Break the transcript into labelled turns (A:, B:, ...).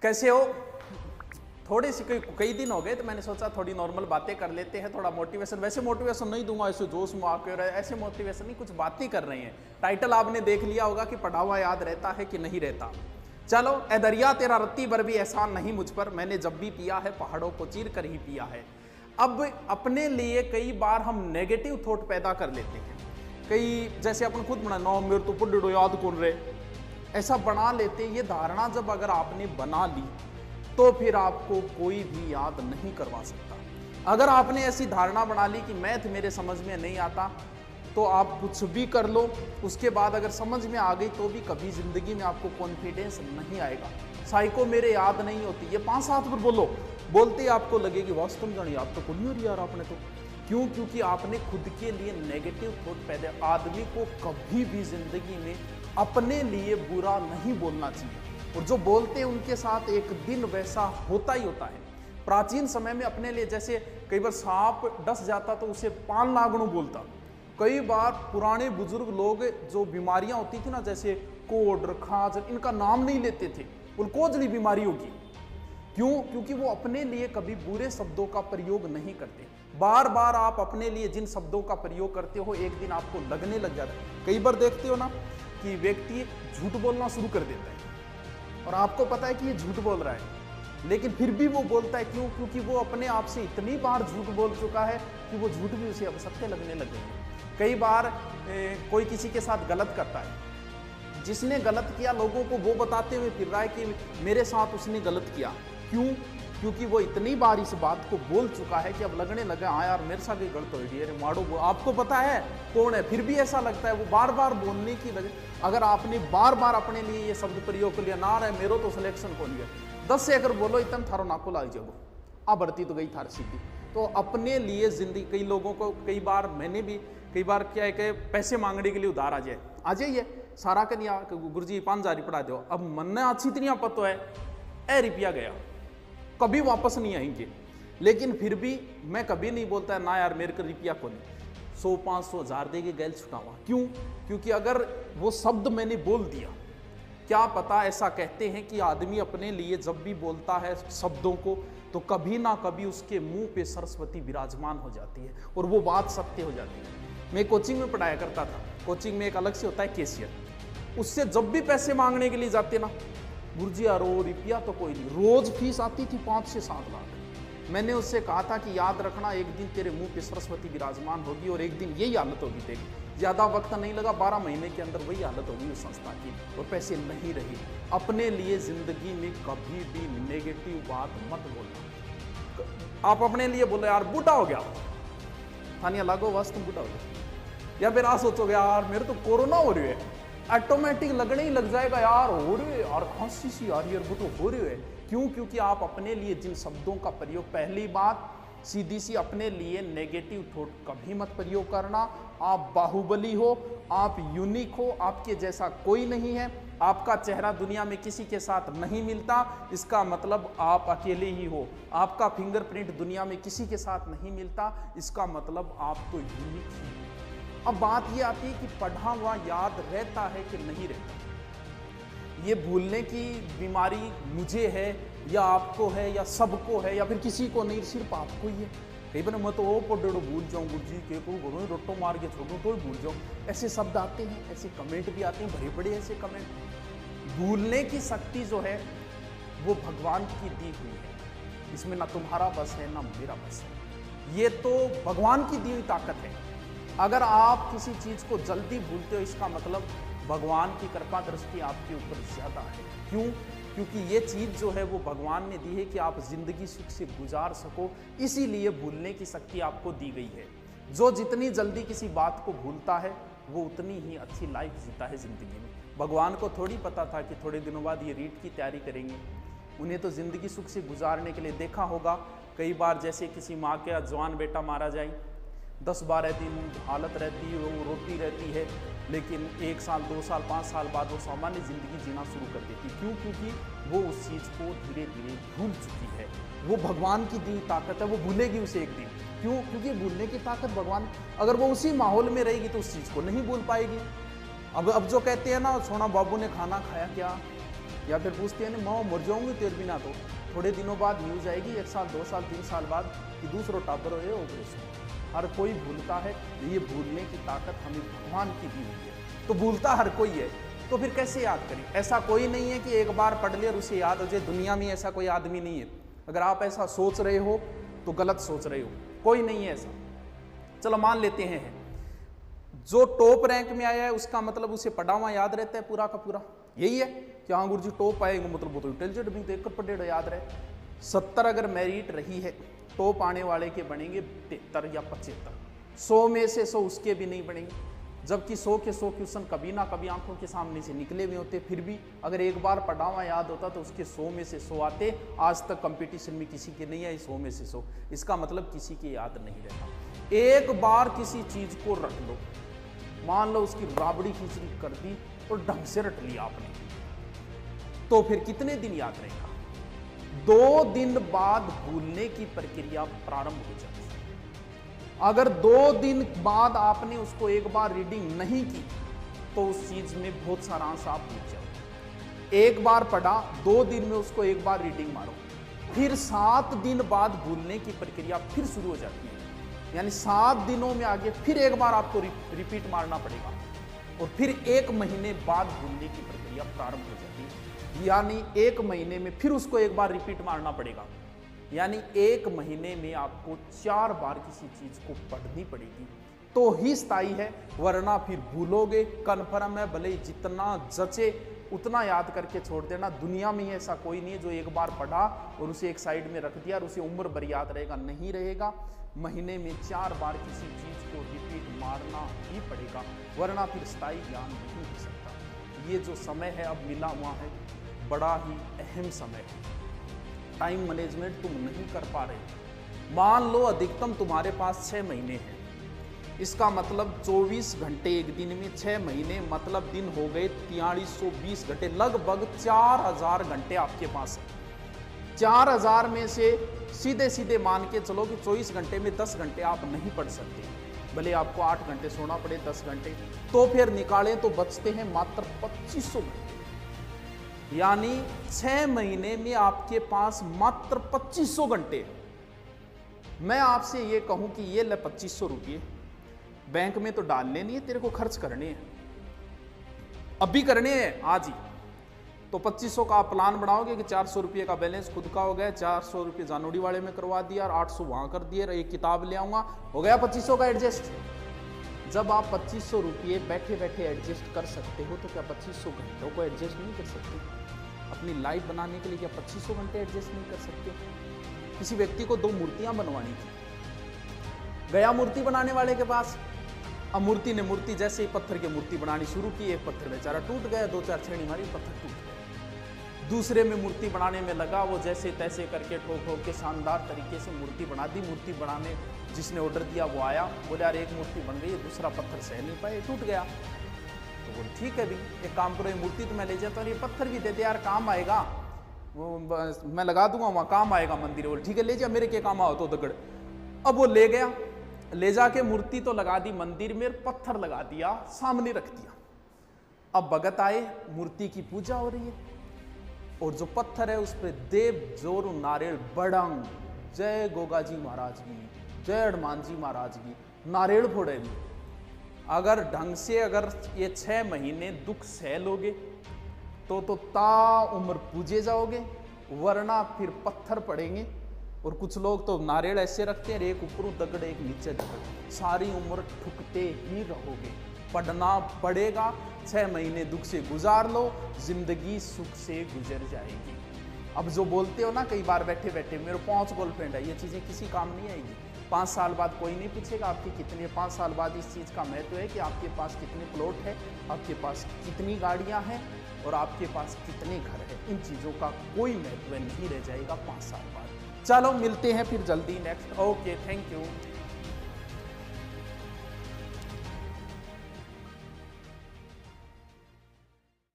A: कैसे हो? थोड़ी सी कई दिन हो गए तो मैंने सोचा थोड़ी नॉर्मल बातें कर लेते हैं, थोड़ा मोटिवेशन। वैसे मोटिवेशन नहीं दूंगा ऐसे जोश में आकर, ऐसे मोटिवेशन नहीं, कुछ बातें कर रहे हैं। टाइटल आपने देख लिया होगा कि पढ़ा हुआ याद रहता है कि नहीं रहता। चलो, ए दरिया तेरा रत्ती भर भी एहसान नहीं मुझ पर, मैंने जब भी पिया है पहाड़ों को चीर कर ही पिया है। अब अपने लिए कई बार हम नेगेटिव थॉट पैदा कर लेते हैं। कई जैसे अपन खुद बना नो मेरे तो पुड्डो याद कौन रहे, ऐसा बना लेते हैं। ये धारणा जब अगर आपने बना ली तो फिर आपको कोई भी याद नहीं करवा सकता। अगर आपने ऐसी धारणा बना ली कि मैथ मेरे समझ में नहीं आता, तो आप कुछ भी कर लो, उसके बाद अगर समझ में आ गई तो भी कभी जिंदगी में आपको कॉन्फिडेंस नहीं आएगा। साइको मेरे याद नहीं होती, ये 5-7 बार बोलो, बोलते ही आपको लगेगी वास्तव में याद तो कुछ नहीं हो रही यार आपने तो। क्यों? क्योंकि आपने खुद के लिए नेगेटिव थॉट पैदा। आदमी को कभी भी जिंदगी में अपने लिए बुरा नहीं बोलना चाहिए, और जो बोलते हैं उनके साथ एक दिन वैसा होता ही होता है। प्राचीन समय में अपने लिए जैसे कई बार सांप डस जाता तो उसे पान नागणु बोलता। कई बार पुराने बुजुर्ग लोग जो बीमारियां होती थी ना, जैसे कोढ़, खाज, इनका नाम नहीं लेते थे, उल्कोजली बीमारी होगी। क्यों? क्योंकि वो अपने लिए कभी बुरे शब्दों का प्रयोग नहीं करते। बार बार आप अपने लिए जिन शब्दों का प्रयोग करते हो, एक दिन आपको लगने लग जाता है। कई बार देखते हो ना कि व्यक्ति झूठ बोलना शुरू कर देता है और आपको पता है कि ये झूठ बोल रहा है, लेकिन फिर भी वो बोलता है। क्यों? क्योंकि वो अपने आप से इतनी बार झूठ बोल चुका है कि वो झूठ भी उसे अब सत्य लगने लगे। कई बार कोई किसी के साथ गलत करता है, जिसने गलत किया लोगों को वो बताते हुए फिर रहा है कि मेरे साथ उसने गलत किया। क्यों? क्योंकि वो इतनी बार इस बात को बोल चुका है कि अब लगने लगा हाँ यार मेरे साथ ही गलत हो रही है, मारो। आपको पता है कौन है, फिर भी ऐसा लगता है। वो बार बार बोलने की वजह, अगर आपने बार बार अपने लिए ये शब्द प्रयोग कर लिया ना रहे मेरो तो सिलेक्शन को लिया, 10 से अगर बोलो इतना थारो नाको लाग जाओ, आ बढ़ती तो गई थार सीधी। तो अपने लिए जिंदगी, कई लोगों को कई बार मैंने भी कई बार क्या है कि पैसे मांगने के लिए उधार आ जाइए सारा कन्या गुरुजी 5,000 पढ़ा दो। अब मन ने अच्छी इतनी पतो है ए रुपया गया, कभी वापस नहीं आएंगे। लेकिन फिर भी मैं कभी नहीं बोलता ना यार मेरे को रुपया को नहीं, 100, 500, 1000 दे के गैल छुटावा। क्यों? क्योंकि अगर वो शब्द मैंने बोल दिया, क्या पता, ऐसा कहते हैं कि आदमी अपने लिए जब भी बोलता है शब्दों को तो कभी ना कभी उसके मुंह पे सरस्वती विराजमान हो जाती है और वो बात सत्य हो जाती है। मैं कोचिंग में पढ़ाया करता था, कोचिंग में एक अलग से होता है कैशियर, उससे जब भी पैसे मांगने के लिए जाते ना, गुरुजी यार रुपया तो कोई नहीं, रोज फीस आती थी 5 से 7 लाख। मैंने उससे कहा था कि याद रखना एक दिन तेरे मुंह पे सरस्वती विराजमान होगी और एक दिन यही हालत होगी तेरी। ज्यादा वक्त नहीं लगा, 12 महीने के अंदर वही हालत होगी उस संस्था की और पैसे नहीं रही। अपने लिए जिंदगी में कभी भी नेगेटिव बात मत बोलना। आप अपने लिए बोलो यार बूढ़ा हो गया, थानिया लागो बस तुम बूढ़ा हो गया, या फिर आप सोचोगे यार मेरे तो कोरोना हो रही है, ऑटोमेटिक लगने ही लग जाएगा यार हो रही है यार खांसी सी आ रही है, वो तो हो रही है। क्यों? क्योंकि आप अपने लिए जिन शब्दों का प्रयोग, पहली बात सीधी सी अपने लिए नेगेटिव थॉट कभी मत प्रयोग करना। आप बाहुबली हो, आप यूनिक हो, आपके जैसा कोई नहीं है, आपका चेहरा दुनिया में किसी के साथ नहीं मिलता, इसका मतलब आप अकेले ही हो। आपका फिंगरप्रिंट दुनिया में किसी के साथ नहीं मिलता, इसका मतलब आप तो यूनिक ही। अब बात ये आती है कि पढ़ा हुआ याद रहता है कि नहीं रहता। ये भूलने की बीमारी मुझे है या आपको है या सबको है या फिर किसी को नहीं, सिर्फ आपको ही है। कई बार मैं तो वो पढ़ो भूल जाऊँ, गुरुजी के को घरों रोटो मार के छोड़ो तो भूल जाऊँ, ऐसे शब्द आते हैं, ऐसे कमेंट भी आते हैं, बड़े बड़े ऐसे कमेंट। भूलने की शक्ति जो है वो भगवान की दी हुई है, इसमें ना तुम्हारा बस है ना मेरा बस है, ये तो भगवान की दी हुई ताकत है। अगर आप किसी चीज को जल्दी भूलते हो, इसका मतलब भगवान की कृपा दृष्टि आपके ऊपर ज्यादा है। क्यों? क्योंकि ये चीज जो है वो भगवान ने दी है कि आप जिंदगी सुख से गुजार सको, इसीलिए भूलने की शक्ति आपको दी गई है। जो जितनी जल्दी किसी बात को भूलता है वो उतनी ही अच्छी लाइफ जीता है जिंदगी में। भगवान को थोड़ी पता था कि थोड़े दिनों बाद ये रीट की तैयारी करेंगे। उन्हें तो जिंदगी सुख से गुजारने के लिए, देखा होगा कई बार जैसे किसी माँ का जवान बेटा मारा जाए, 10-12 दिन हालत रहती है, वो रोती रहती है, लेकिन 1 साल 2 साल 5 साल बाद वो सामान्य जिंदगी जीना शुरू कर देती। क्यों? क्योंकि वो उस चीज़ को धीरे धीरे भूल चुकी है। वो भगवान की दी ताकत है, वो भूलेगी उसे एक दिन। क्यों? क्योंकि भूलने की ताकत भगवान, अगर वो उसी माहौल में रहेगी तो उस चीज़ को नहीं भूल पाएगी। अब जो कहते हैं ना सोना बाबू ने खाना खाया क्या, या फिर पूछती है ना मर जाऊंगी तेरे बिना, तो थोड़े दिनों बाद न्यूज आएगी 1 साल 2 साल 3 साल बाद कि दूसरों टापर हो ऑपरेशन। हर कोई भूलता है, ये भूलने की ताकत हमें भगवान की दी हुई है, तो भूलता हर कोई है, तो फिर कैसे याद करें? ऐसा कोई नहीं है कि एक बार पढ़ ले और उसे याद हो जाए, दुनिया में ऐसा कोई आदमी नहीं है। अगर आप ऐसा सोच रहे हो तो गलत सोच रहे हो, कोई नहीं है ऐसा। चलो मान लेते हैं जो टॉप रैंक में आया है उसका मतलब उसे पढ़ा हुआ याद रहता है पूरा का पूरा, यही है कि हाँ गुरु जी टॉप आएंगे मतलब वो तो इंटेलिजेंट भी देख कर पढ़े याद रहे। 70 अगर मेरिट रही है, टॉप आने वाले के बनेंगे 73 या 75, 100 में से 100 उसके भी नहीं बनेंगे, जबकि 100 के 100 क्वेश्चन कभी ना कभी आंखों के सामने से निकले हुए होते। फिर भी अगर एक बार पढ़ा हुआ याद होता तो उसके 100 में से 100 आते। आज तक कंपटीशन में किसी के नहीं आई 100 में से 100, इसका मतलब किसी के याद नहीं रहता। एक बार किसी चीज को रट लो, मान लो उसकी राबड़ी खिचड़ी कर दी और ढंग से रट लिया आपने, तो फिर कितने दिन याद रहेगा? 2 दिन बाद भूलने की प्रक्रिया प्रारंभ हो जाती है। अगर 2 दिन बाद आपने उसको एक बार रीडिंग नहीं की तो उस चीज में बहुत सारा अंश आप भूल जाओ। एक बार पढ़ा, 2 दिन में उसको एक बार रीडिंग मारो, फिर 7 दिन बाद भूलने की प्रक्रिया फिर शुरू हो जाती है। यानी 7 दिनों में आगे फिर एक बार आपको रिपीट मारना पड़ेगा और फिर 1 महीने बाद भूलने की प्रक्रिया प्रारंभ हो जाती है। यानी 1 महीने में फिर उसको एक बार रिपीट मारना पड़ेगा। यानी 1 महीने में आपको 4 बार किसी चीज को पढ़नी पड़ेगी तो ही स्थायी है, वरना फिर भूलोगे। कन्फर्म है, भले ही जितना जचे उतना याद करके छोड़ देना। दुनिया में ऐसा कोई नहीं है जो एक बार पढ़ा और उसे एक साइड में रख दिया और उसे उम्र भर याद रहेगा, नहीं रहेगा। महीने में 4 बार किसी चीज को रिपीट मारना ही पड़ेगा, वरना फिर स्थायी ज्ञान नहीं हो सकता। ये जो समय है अब मिला हुआ है, बड़ा ही अहम समय है। टाइम मैनेजमेंट तुम नहीं कर पा रहे। मान लो अधिकतम तुम्हारे पास 6 महीने हैं, इसका मतलब 24 घंटे एक दिन में 6 महीने मतलब दिन हो गए 4320 घंटे, लगभग 4000 घंटे आपके पास है। 4000 में से सीधे सीधे मान के चलो कि 24 घंटे में 10 घंटे आप नहीं पढ़ सकते, भले आपको 8 घंटे सोना पड़े 10 घंटे, तो फिर निकालें तो बचते हैं मात्र 2500 घंटे। यानी 6 महीने में आपके पास मात्र 2500 घंटे। मैं आपसे ये कहूं कि ये ले 2500 रुपये बैंक में तो डालने नहीं है, तेरे को खर्च करने हैं, अभी करने हैं आज ही। तो 2500 का आप प्लान बनाओगे कि 400 रुपये का बैलेंस खुद का हो गया, 400 रुपये जानोड़ी वाले में करवा दिया और 800 वहां कर दिए, एक किताब ले आऊंगा, हो गया 2500 का एडजस्ट। जब आप 2500 रुपये बैठे बैठे एडजस्ट कर सकते हो तो क्या 2500 घंटों को एडजस्ट नहीं कर सकते? अपनी लाइफ बनाने के लिए क्या 2500 घंटे एडजस्ट नहीं कर सकते? किसी व्यक्ति को 2 मूर्तियां बनवानी थी, गया मूर्ति बनाने वाले के पास। अब मूर्ति ने मूर्ति जैसे ही पत्थर की मूर्ति बनानी शुरू की, एक पत्थर बेचारा टूट गया, 2-4 छेड़ी मारी, पत्थर टूट गया। दूसरे में मूर्ति बनाने में लगा, वो जैसे तैसे करके ठोक ठोक के शानदार तरीके से मूर्ति बना दी। मूर्ति बनाने जिसने ऑर्डर दिया वो आया, बोले यार एक मूर्ति बन गई, दूसरा पत्थर सह नहीं पाए, टूट गया। तो बोले ठीक है भी, एक काम करो, ये मूर्ति तो मैं ले जाता हूँ, ये पत्थर भी दे दे यार, काम आएगा, वो मैं लगा दूंगा वहाँ, काम आएगा मंदिर। बोले ठीक है ले जा, मेरे के काम आओ तो दगड़। अब वो ले गया, ले जाके मूर्ति तो लगा दी मंदिर में, पत्थर लगा दिया सामने रख दिया। अब भगत आए, मूर्ति की पूजा हो रही है और जो पत्थर है उस पर देव जोर नारियल बड़ंग, जय गोगा जी महाराज की, जय हनुमान जी महाराज की, नारियल फोड़े। अगर ढंग से अगर ये 6 महीने दुख सह लोगे तो ता उम्र पूजे जाओगे, वरना फिर पत्थर पड़ेंगे। और कुछ लोग तो नारियल ऐसे रखते हैं, एक ऊपर दगड़ एक नीचे दगड़, सारी उम्र ठुकते ही रहोगे। पढ़ना पड़ेगा, 6 महीने दुख से गुजार लो, जिंदगी सुख से गुजर जाएगी। अब जो बोलते हो ना कई बार बैठे बैठे मेरे 5 गर्लफ्रेंड है, ये चीज़ें किसी काम नहीं आएगी। 5 साल बाद कोई नहीं पूछेगा आपकी कितनी, 5 साल बाद इस चीज़ का महत्व है कि आपके पास कितने प्लॉट है, आपके पास कितनी गाड़ियाँ हैं और आपके पास कितने घर हैं। इन चीज़ों का कोई महत्व नहीं रह जाएगा 5 साल बाद। चलो मिलते हैं फिर जल्दी नेक्स्ट। Okay, thank you.